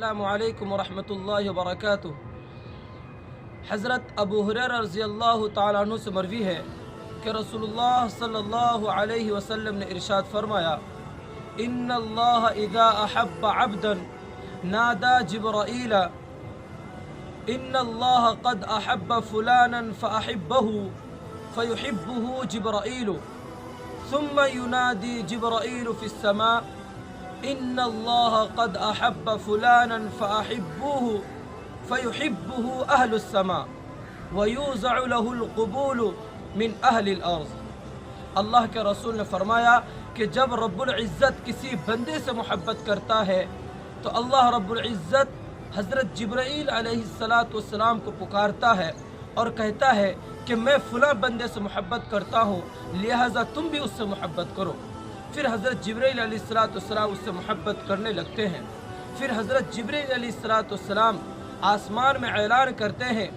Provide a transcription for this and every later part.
अस्सलामु अलैकुम वरहमतुल्लाहि वबरकातुह। हज़रत अबू हुरैरा रज़ियल्लाहु ताला अन्हु से मरवी है कि रसूलुल्लाह सल्लल्लाहु अलैहि वसल्लम ने इरशाद फरमाया, इन्नल्लाह इज़ा अहब्ब अब्दन नादा जिब्राईला इन्नल्लाह क़द अहब्ब फुलानन फ़अहिब्बहु फ़युहिब्बुहु जिब्राईलु सुम्मा युनादी जिब्राईलु फ़िस्समा इन्नल्लाह क़द अहब्ब फुलानन फ़अहिब्बुहु फ़युहिब्बुहु अहलुस्समा वयूज़अु लहुल क़ुबूलु मिन अहलिल अर्ज़। अल्लाह के रसूल ने फरमाया कि जब रब्बुल इज़्ज़त किसी बंदे से मोहब्बत करता है तो अल्लाह रब्बुल इज़्ज़त हज़रत जिब्राईल अलैहिस्सलातु वस्सलाम को पुकारता है और कहता है कि मैं फ़लाँ बंदे से मोहब्बत करता हूँ, लिहाजा तुम भी उससे मोहब्बत करो। फिर हज़रत जिब्राईल अलैहिस्सलातु वस्सलाम उससे मोहब्बत करने लगते हैं। फिर हज़रत जिब्राईल अलैहिस्सलातु वस्सलाम आसमान में ऐलान करते हैं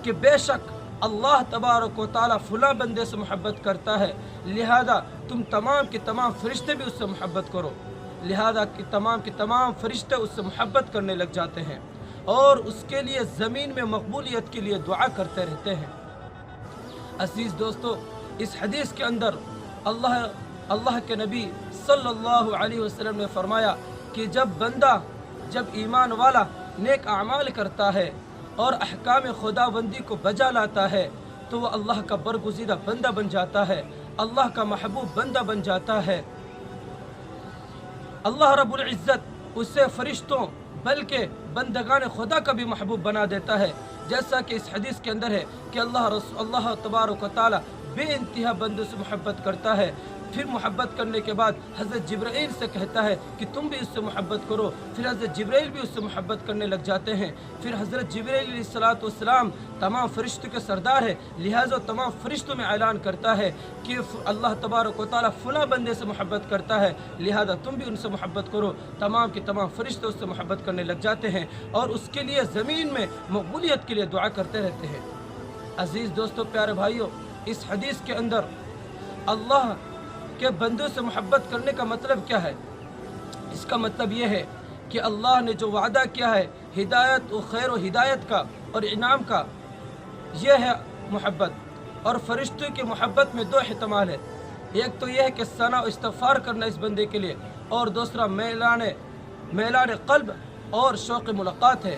कि बेशक अल्लाह तबारक व तआला फ़लाँ बंदे से मोहब्बत करता है, लिहाजा तुम तमाम के तमाम फरिश्ते भी उससे मोहब्बत करो। लिहाजा कि तमाम के तमाम फरिश्ते उससे मोहब्बत करने लग जाते हैं और उसके लिए ज़मीन में मकबूलियत के लिए दुआ करते रहते हैं। अज़ीज़ दोस्तों, इस हदीस के अंदर अल्लाह के नबी सल्लल्लाहु अलैहि वसल्लम ने फरमाया कि जब ईमान वाला नेक अमाल करता है और अहकाम खुदाबंदी को बजा लाता है तो वह अल्लाह का बरगुज़ीदा बंदा बन जाता है, अल्लाह का महबूब बंदा बन जाता है। अल्लाह रब्बुल इज़्ज़त उससे फरिश्तों बल्कि बंदगान खुदा का भी महबूब बना देता है, जैसा कि इस हदीस के अंदर है कि अल्लाह तबारक व तआला बेइंतहा बंदों से मोहब्बत करता है। फिर मोहब्बत करने के बाद हज़रत जिब्राईल से कहता है कि तुम भी उससे मोहब्बत करो। फिर हज़रत जिब्राईल भी उससे मोहब्बत करने लग जाते हैं। फिर हज़रत जिब्राईल अलैहिस्सलातु वस्सलाम तमाम फरिश्तों के सरदार है, लिहाजा तमाम फरिश्तों में ऐलान करता है कि अल्लाह तबारक व तआला फ़लाँ बंदे से मोहब्बत करता है, लिहाजा तुम भी उनसे मोहब्बत करो। तमाम के तमाम फरिश्ते उससे मोहब्बत करने लग जाते हैं और उसके लिए ज़मीन में मकबूलियत के लिए दुआ करते रहते हैं। अज़ीज़ दोस्तों, प्यारे भाइयों, इस हदीस के अंदर अल्लाह के बंदों से मोहब्बत करने का मतलब क्या है? इसका मतलब ये है कि अल्लाह ने जो वादा किया है हिदायत और खैर व हिदायत का और इनाम का, यह है मोहब्बत। और फरिश्तों की मोहब्बत में दो एहतमाल है, एक तो यह है कि सना और इस्तग़फ़ार करना इस बंदे के लिए, और दूसरा मैलान क़ल्ब और शौक़ मुलाक़ात है।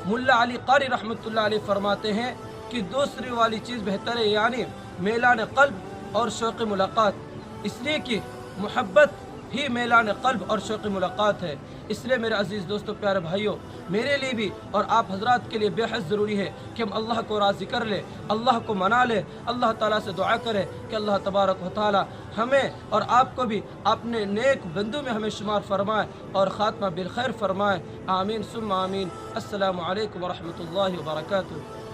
मुल्ला अली क़ारी रहमतुल्लाह अलैह फरमाते हैं कि दूसरी वाली चीज़ बेहतर है, यानी मैलान क़ल्ब और शौक़ मुलाक़ात, इसलिए कि मोहब्बत ही मैलान क़ल्ब और शौक़ मुलाक़ात है। इसलिए मेरे अज़ीज़ दोस्तों, प्यारे भाइयों, मेरे लिए भी और आप हज़रात के लिए बेहद ज़रूरी है कि हम अल्लाह को राज़ी कर ले, अल्लाह को मना ले, अल्लाह ताला से दुआ करें कि अल्लाह तबारक व तआला हमें और आपको भी अपने नेक बंदों में हमें शुमार फरमाए और ख़ात्मा बिल खैर फरमाए। आमीन सुम्मा आमीन। अस्सलामु अलैकुम व रहमतुल्लाहि व बरकातुहू।